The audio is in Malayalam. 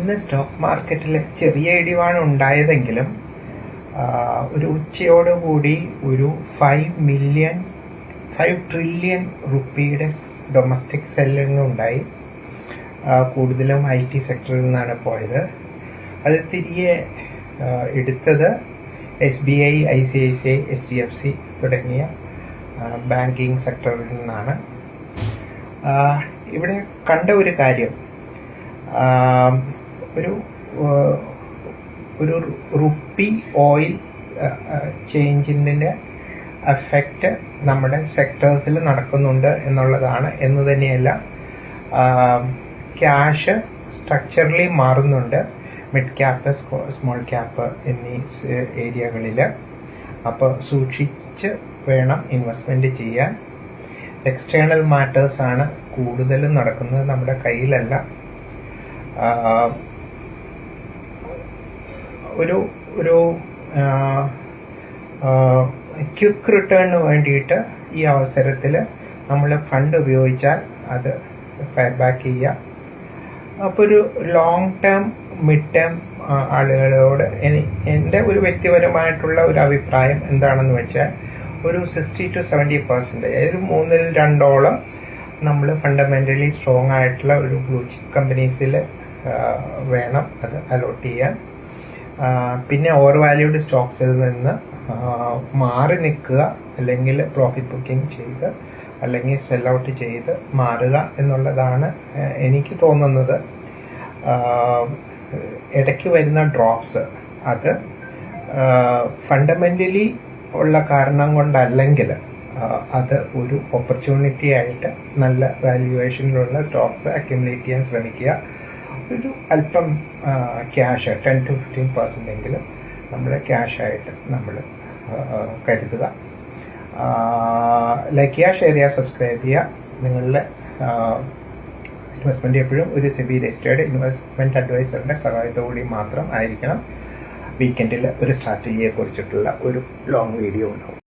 ഇന്ന് സ്റ്റോക്ക് മാർക്കറ്റിൽ ചെറിയ ഇടിവാണ് ഉണ്ടായതെങ്കിലും ഒരു ഉച്ചയോടുകൂടി ഒരു 5 ട്രില്യൺ റുപ്പിയുടെ ഡൊമസ്റ്റിക് സെല്ലിംഗ് ഉണ്ടായി. കൂടുതലും IT സെക്ടറിൽ നിന്നാണ് പോയത്. അത് തിരികെ എടുത്തത് SBI, ICICI, HDFC തുടങ്ങിയ ബാങ്കിങ് സെക്ടറിൽ നിന്നാണ്. ഇവിടെ കണ്ട ഒരു കാര്യം, ഒരു റുപ്പി ഓയിൽ ചേഞ്ചിൻ്റെ എഫക്റ്റ് നമ്മുടെ സെക്ടേഴ്സിൽ നടക്കുന്നുണ്ട് എന്നുള്ളതാണ്. എന്ന് തന്നെയല്ല, ക്യാഷ് സ്ട്രക്ചറലി മാറുന്നുണ്ട് മിഡ് ക്യാപ്പ്, സ്മോൾ ക്യാപ്പ് എന്നീ ഏരിയകളിൽ. അപ്പോൾ സൂക്ഷിച്ച് വേണം ഇൻവെസ്റ്റ്മെൻറ്റ് ചെയ്യാൻ. എക്സ്റ്റേണൽ മാറ്റേഴ്സാണ് കൂടുതലും നടക്കുന്നത്, നമ്മുടെ കയ്യിലല്ല. ഒരു ക്വിക്ക് റിട്ടേണിന് വേണ്ടിയിട്ട് ഈ അവസരത്തിൽ നമ്മൾ ഫണ്ട് ഉപയോഗിച്ചാൽ അത് ഫെയർ ബാക്ക് ചെയ്യുക. അപ്പോൾ ഒരു ലോങ് ടേം, മിഡ് ടേം ആളുകളോട് എൻ്റെ ഒരു വ്യക്തിപരമായിട്ടുള്ള ഒരു അഭിപ്രായം എന്താണെന്ന് വെച്ചാൽ, ഒരു 60 to 70%, അതായത് 2/3 നമ്മൾ ഫണ്ടമെൻ്റലി സ്ട്രോങ് ആയിട്ടുള്ള ഒരു ബ്ലൂ ചിപ്പ് കമ്പനീസിൽ വേണം അത് അലോട്ട് ചെയ്യാൻ. പിന്നെ ഓവർ വാല്യൂഡ് സ്റ്റോക്സിൽ നിന്ന് മാറി നിൽക്കുക, അല്ലെങ്കിൽ പ്രോഫിറ്റ് ബുക്കിംഗ് ചെയ്ത് അല്ലെങ്കിൽ സെൽ ഔട്ട് ചെയ്ത് മാറുക എന്നുള്ളതാണ് എനിക്ക് തോന്നുന്നത്. ഇടയ്ക്ക് വരുന്ന ഡ്രോപ്സ് അത് ഫണ്ടമെൻ്റലി ഉള്ള കാരണം കൊണ്ടല്ലെങ്കിൽ അത് ഒരു ഓപ്പർച്യൂണിറ്റി ആയിട്ട് നല്ല വാല്യുവേഷനിലുള്ള സ്റ്റോക്സ് അക്യുമുലേറ്റ് ചെയ്യാൻ ശ്രമിക്കുക. ഒരു അല്പം ക്യാഷ് 10 to 15% എങ്കിലും നമ്മുടെ ക്യാഷായിട്ട് നമ്മൾ കരുതുക. ലൈക്ക് ചെയ്യുക, ഷെയർ ചെയ്യുക, സബ്സ്ക്രൈബ് ചെയ്യുക. നിങ്ങളുടെ ഇൻവെസ്റ്റ്മെൻറ്റ് എപ്പോഴും ഒരു SEBI രജിസ്റ്റേർഡ് ഇൻവെസ്റ്റ്മെൻറ്റ് അഡ്വൈസറിൻ്റെ സഹായത്തോടുകൂടി മാത്രം ആയിരിക്കണം. വീക്കെൻഡിൽ ഒരു സ്ട്രാറ്റജിയെ കുറിച്ചിട്ടുള്ള ഒരു ലോങ് വീഡിയോ ഉണ്ടാവും.